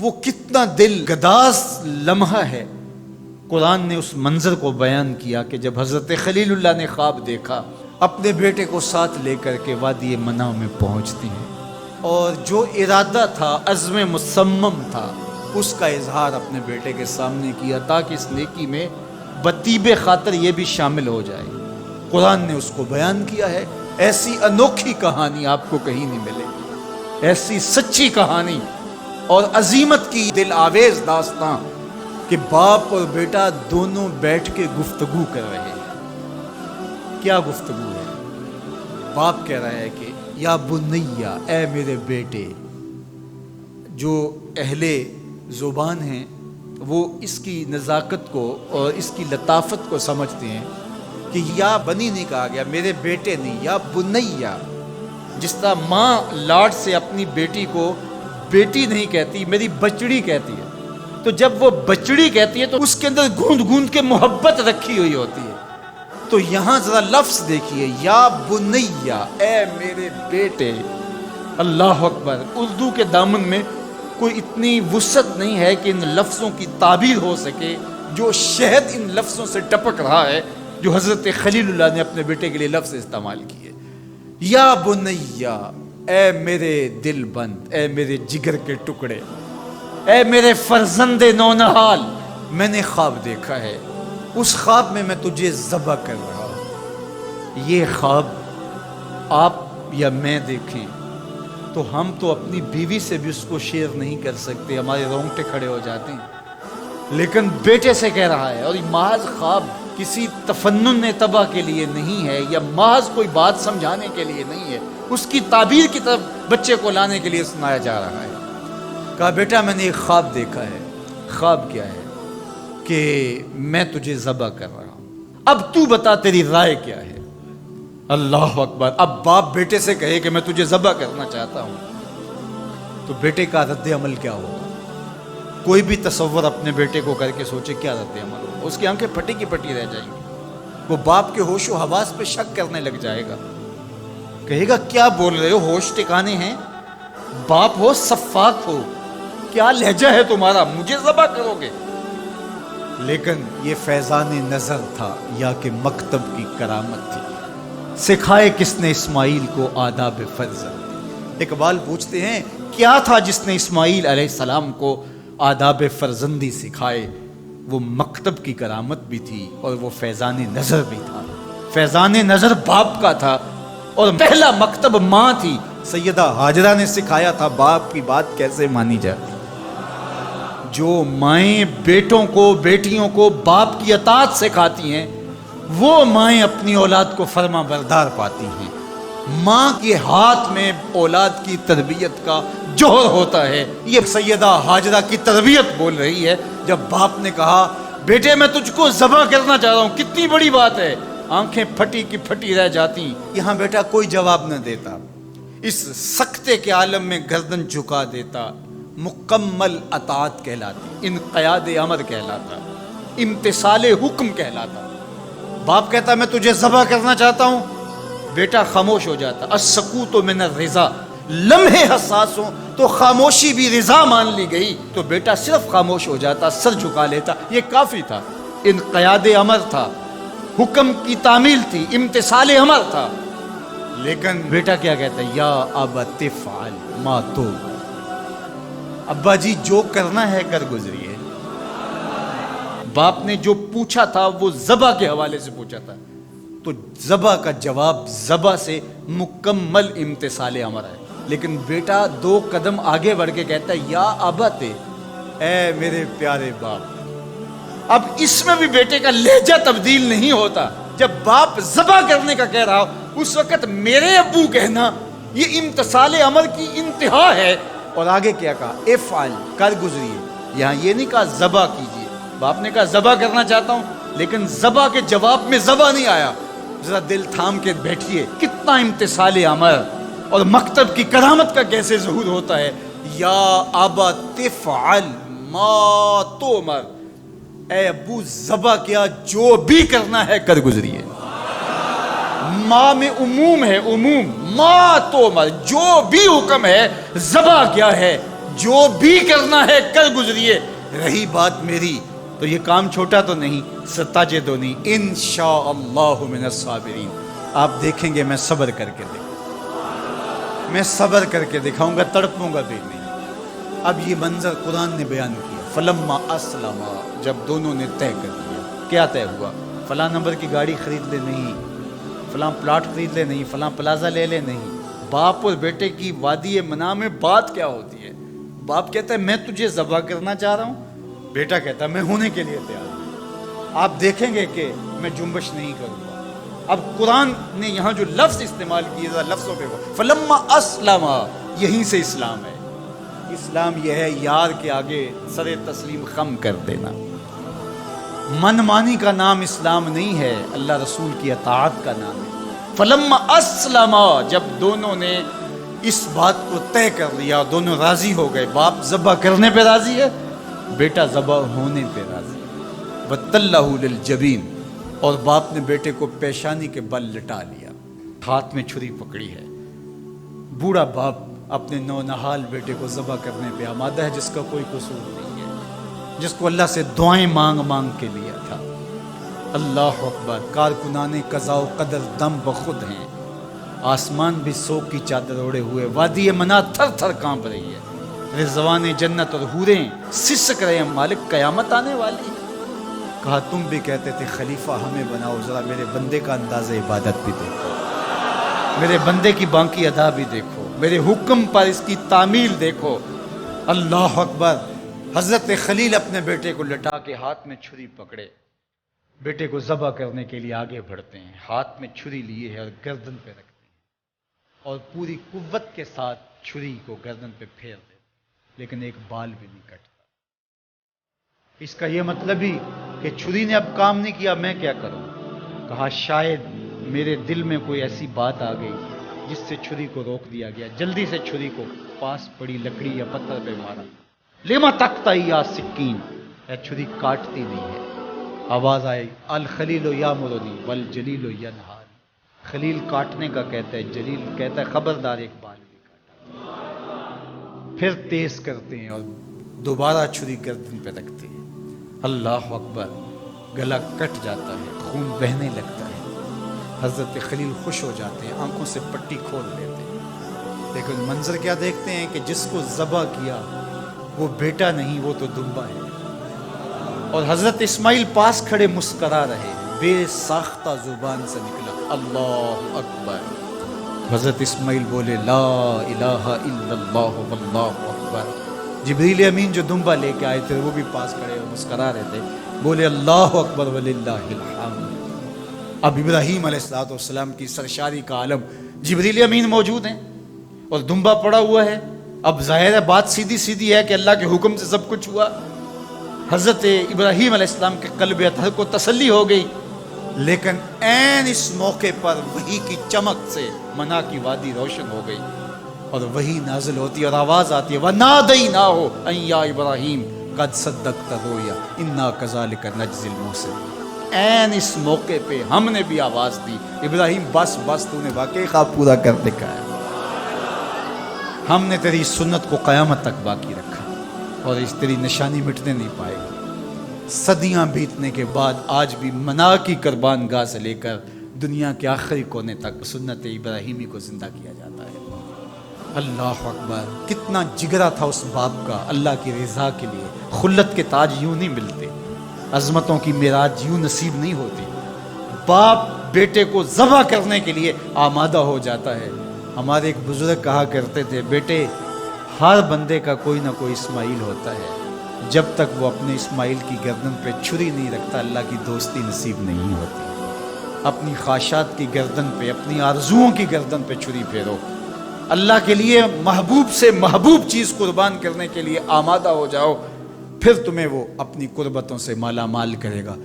وہ کتنا دل گداز لمحہ ہے۔ قرآن نے اس منظر کو بیان کیا کہ جب حضرت خلیل اللہ نے خواب دیکھا، اپنے بیٹے کو ساتھ لے کر کے وادی منع میں پہنچتی ہیں، اور جو ارادہ تھا، عزم مصمم تھا، اس کا اظہار اپنے بیٹے کے سامنے کیا تاکہ اس نیکی میں بطیب خاطر یہ بھی شامل ہو جائے۔ قرآن نے اس کو بیان کیا ہے۔ ایسی انوکھی کہانی آپ کو کہیں نہیں ملے گی، ایسی سچی کہانی اور عظیمت کی دل آویز داستان کہ باپ اور بیٹا دونوں بیٹھ کے گفتگو کر رہے ہیں۔ کیا گفتگو ہے؟ باپ کہہ رہا ہے کہ یا بنیا، اے میرے بیٹے۔ جو اہل زبان ہیں وہ اس کی نزاکت کو اور اس کی لطافت کو سمجھتے ہیں کہ یا بنی نہیں کہا گیا، میرے بیٹے نہیں، یا بنیا۔ جس طرح ماں لاڈ سے اپنی بیٹی کو بیٹی نہیں کہتی، میری بچڑی کہتی ہے، تو جب وہ بچڑی کہتی ہے تو اس کے اندر گوند گوند کے محبت رکھی ہوئی ہوتی ہے۔ تو یہاں ذرا لفظ دیکھیے، یا بنیا، اے میرے بیٹے۔ اللہ اکبر۔ اردو کے دامن میں کوئی اتنی وسعت نہیں ہے کہ ان لفظوں کی تعبیر ہو سکے جو شہد ان لفظوں سے ٹپک رہا ہے جو حضرت خلیل اللہ نے اپنے بیٹے کے لیے لفظ استعمال کیے۔ یا بنیا، اے میرے دل بند، اے میرے جگر کے ٹکڑے، اے میرے فرزند نونہال، میں نے خواب دیکھا ہے، اس خواب میں تجھے ذبح کر رہا ہوں۔ یہ خواب آپ یا میں دیکھیں تو ہم تو اپنی بیوی سے بھی اس کو شیئر نہیں کر سکتے، ہمارے رونگٹے کھڑے ہو جاتے ہیں، لیکن بیٹے سے کہہ رہا ہے۔ اور یہ محض خواب کسی تفنن طبع کے لیے نہیں ہے، یا محض کوئی بات سمجھانے کے لیے نہیں ہے، اس کی تعبیر کی طرف بچے کو لانے کے لیے سنایا جا رہا ہے۔ کہا بیٹا میں نے ایک خواب دیکھا ہے۔ خواب کیا ہے؟ کہ میں تجھے ذبح کر رہا ہوں، اب تو بتا تیری رائے کیا ہے؟ اللہ اکبر۔ اب باپ بیٹے سے کہے کہ میں تجھے ذبح کرنا چاہتا ہوں تو بیٹے کا رد عمل کیا ہوگا؟ کوئی بھی تصور اپنے بیٹے کو کر کے سوچے کیا رد عمل ہوگا؟ اس کی آنکھیں پھٹی کی پھٹی رہ جائیں گی، وہ باپ کے ہوش و حواس پہ شک کرنے لگ جائے گا، کہے گا کیا بول رہے ہو، ہوش ٹھکانے ہیں؟ باپ ہو، سفاک ہو، کیا لہجہ ہے تمہارا، مجھے ذبح کرو گے؟ لیکن یہ فیضان نظر تھا یا کہ مکتب کی کرامت تھی؟ سکھائے کس نے اسماعیل کو آداب فرزند؟ اقبال پوچھتے ہیں کیا تھا جس نے اسماعیل علیہ السلام کو آداب فرزندی سکھائے؟ وہ مکتب کی کرامت بھی تھی اور وہ فیضان نظر بھی تھا۔ فیضان نظر باپ کا تھا اور پہلا مکتب ماں تھی۔ سیدہ ہاجرہ نے سکھایا تھا باپ کی بات کیسے مانی جاتی۔ جو مائیں بیٹوں کو، بیٹیوں کو باپ کی اطاعت سکھاتی ہیں، وہ مائیں اپنی اولاد کو فرما بردار پاتی ہیں۔ ماں کے ہاتھ میں اولاد کی تربیت کا جوہر ہوتا ہے۔ یہ سیدہ ہاجرہ کی تربیت بول رہی ہے جب باپ نے کہا بیٹے میں تجھ کو ذبح کرنا چاہ رہا ہوں، کتنی بڑی بات ہے۔ آنکھیں پھٹی کی پھٹی رہ جاتی۔ یہاں بیٹا کوئی جواب نہ دیتا، اس سکتے کے عالم میں گردن جھکا دیتا۔ مکمل اطاعت کہلاتی، انقیاد امر کہلاتا، امتثال حکم کہلاتا۔ باپ کہتا میں تجھے ذبح کرنا چاہتا ہوں، بیٹا خاموش ہو جاتا۔ السکوت من الرضا، لمحے حساس ہوں تو خاموشی بھی رضا مان لی گئی تو بیٹا صرف خاموش ہو جاتا، سر جھکا لیتا، یہ کافی تھا۔ انقیاد امر تھا، حکم کی تعمیل تھی، امتثال امر تھا۔ لیکن بیٹا کیا کہتا ہے؟ یا ابت افعل ما تؤمر، ابا جی جو کرنا ہے کر گزریے۔ باپ نے جو پوچھا تھا وہ ذبح کے حوالے سے پوچھا تھا، تو ذبح کا جواب ذبح سے مکمل امتثال امر ہے۔ لیکن بیٹا دو قدم آگے بڑھ کے کہتا ہے یا ابت، اے میرے پیارے باپ۔ اب اس میں بھی بیٹے کا لہجہ تبدیل نہیں ہوتا۔ جب باپ ذبح کرنے کا کہہ رہا ہو اس وقت میرے ابو کہنا یہ امتثال امر کی انتہا ہے۔ اور آگے کیا کہا؟ افعل، کر گزریے۔ یہاں یہ نہیں کہا ذبح کیجیے، باپ نے کہا ذبح کرنا چاہتا ہوں، لیکن ذبح کے جواب میں ذبح نہیں آیا۔ ذرا دل تھام کے بیٹھیے، کتنا امتثال امر اور مکتب کی کرامت کا کیسے ظہور ہوتا ہے۔ یا ابت افعل ما تؤمر، اے ابو ذبح کیا، جو بھی کرنا ہے کر گزریے۔ ماں میں عموم ہے، عموم، ما تؤمر، جو بھی حکم ہے ذبح کیا ہے جو بھی کرنا ہے کر گزریے، رہی بات میری تو یہ کام چھوٹا تو نہیں، ستاجدونی انشاءاللہ من الصابرین، آپ دیکھیں گے میں صبر کر کے میں صبر کر کے دکھاؤں گا، تڑپوں گا بھی نہیں۔ اب یہ منظر قرآن نے بیان کیا، فلما اسلما، جب دونوں نے طے کر لیا۔ کیا طے ہوا؟ فلاں نمبر کی گاڑی خرید لے نہیں، فلاں پلاٹ خرید لے نہیں، فلاں پلازا لے لے نہیں۔ باپ اور بیٹے کی وادی منع میں بات کیا ہوتی ہے؟ باپ کہتا ہے میں تجھے ذبح کرنا چاہ رہا ہوں، بیٹا کہتا ہے میں ہونے کے لیے تیار ہوں۔ آپ دیکھیں گے کہ میں جنبش نہیں کروں گا۔ اب قرآن نے یہاں جو لفظ استعمال کیے لفظوں پہ، فلما اسلما، یہیں سے اسلام ہے۔ اسلام یہ ہے یار کے آگے سر تسلیم خم کر دینا۔ من مانی کا نام اسلام نہیں ہے، اللہ رسول کی اطاعت کا نام ہے۔ فلما اسلما، جب دونوں نے اس بات کو طے کر لیا، دونوں راضی ہو گئے، باپ ذبح کرنے پہ راضی ہے، بیٹا ذبح ہونے پہ راضی ہے۔ وَتَلَّهُ لِلْجَبِينِ، اور باپ نے بیٹے کو پیشانی کے بل لٹا لیا، ہاتھ میں چھری پکڑی ہے۔ بوڑھا باپ اپنے نونہال بیٹے کو ذبح کرنے پہ آمادہ ہے، جس کا کوئی قصور نہیں ہے، جس کو اللہ سے دعائیں مانگ مانگ کے لیا تھا۔ اللہ اکبر، کارکنان قضاء و قدر دم بخود ہیں، آسمان بھی سوگ کی چادر اوڑے ہوئے، وادی منع تھر تھر کانپ رہی ہے، رضوان جنت اور حوریں سسک رہے ہیں، مالک قیامت آنے والی۔ کہا تم بھی کہتے تھے خلیفہ ہمیں بناؤ، ذرا میرے بندے کا انداز عبادت بھی دیکھو، میرے بندے کی بانکی ادا بھی دیکھو، میرے حکم پر اس کی تعمیل دیکھو۔ اللہ اکبر، حضرت خلیل اپنے بیٹے کو لٹا کے ہاتھ میں چھری پکڑے، بیٹے کو ذبح کرنے کے لیے آگے بڑھتے ہیں، ہاتھ میں چھری لیے ہے اور گردن پہ رکھتے ہیں، اور پوری قوت کے ساتھ چھری کو گردن پہ پھیر دیتے، لیکن ایک بال بھی نہیں کٹتا۔ اس کا یہ مطلب ہی کہ چھری نے اب کام نہیں کیا، میں کیا کروں؟ کہا شاید میرے دل میں کوئی ایسی بات آ گئی جس سے چھری کو روک دیا گیا، جلدی سے چھری کو پاس پڑی لکڑی یا پتھر پہ مارا۔ لما تقطعی یا سکین، اے چھری کاٹتی نہیں ہے۔ آواز آئی الخلیل یامرنی والجلیل ینہانی، خلیل کاٹنے کا کہتا ہے، جلیل کہتا ہے خبردار ایک بال بھی کاٹا۔ پھر تیز کرتے ہیں اور دوبارہ چھری گردن پہ رکھتے ہیں۔ اللہ اکبر، گلا کٹ جاتا ہے، خون بہنے لگتا ہے، حضرت خلیل خوش ہو جاتے ہیں، آنکھوں سے پٹی کھول لیتے ہیں، لیکن منظر کیا دیکھتے ہیں کہ جس کو ذبح کیا وہ بیٹا نہیں، وہ تو دمبا ہے۔ اور حضرت اسماعیل پاس کھڑے مسکرا رہے، بے ساختہ زبان سے نکلا اللہ اکبر۔ حضرت اسماعیل بولے لا الہ الا اللہ واللہ اکبر۔ جبریل امین جو دمبا لے کے آئے تھے وہ بھی پاس کھڑے اور مسکرا رہے تھے، بولے اللہ اکبر وللہ الحمد۔ اب ابراہیم علیہ السلام کی سرشاری کا عالم، جبریل امین موجود ہیں اور دمبا پڑا ہوا ہے۔ اب ظاہر ہے بات سیدھی سیدھی ہے کہ اللہ کے حکم سے سب کچھ ہوا۔ حضرت ابراہیم علیہ السلام کے قلب اطہر کو تسلی ہو گئی، لیکن عین اس موقع پر وحی کی چمک سے منع کی وادی روشن ہو گئی، اور وحی نازل ہوتی ہے اور آواز آتی ہے وَنَادَيْنَاهُ أَن يَا إِبْرَاهِيمُ قَدْ صَدَّقْتَ الرُّؤْيَا إِنَّا كَذَلِكَ نَجْزِي الْمُحْسِنِينَ۔ عین اس موقع پہ ہم نے بھی آواز دی، ابراہیم بس بس، تو نے واقعی خواب پورا کر دکھایا، ہم نے تیری سنت کو قیامت تک باقی رکھا اور اس تیری نشانی مٹنے نہیں پائے گی۔ صدیاں بیتنے کے بعد آج بھی منع کی قربان گاہ سے لے کر دنیا کے آخری کونے تک سنت ابراہیمی کو زندہ کیا جاتا ہے۔ اللہ اکبر، کتنا جگرا تھا اس باپ کا اللہ کی رضا کے لیے۔ خلت کے تاج یوں نہیں ملتے، عظمتوں کی معراج یوں نصیب نہیں ہوتی۔ باپ بیٹے کو ذبح کرنے کے لیے آمادہ ہو جاتا ہے۔ ہمارے ایک بزرگ کہا کرتے تھے بیٹے، ہر بندے کا کوئی نہ کوئی اسماعیل ہوتا ہے، جب تک وہ اپنے اسماعیل کی گردن پہ چھری نہیں رکھتا اللہ کی دوستی نصیب نہیں ہوتی۔ اپنی خواہشات کی گردن پہ، اپنی آرزوؤں کی گردن پہ چھری پھیرو، اللہ کے لیے محبوب سے محبوب چیز قربان کرنے کے لیے آمادہ ہو جاؤ، پھر تمہیں وہ اپنی قربتوں سے مالا مال کرے گا۔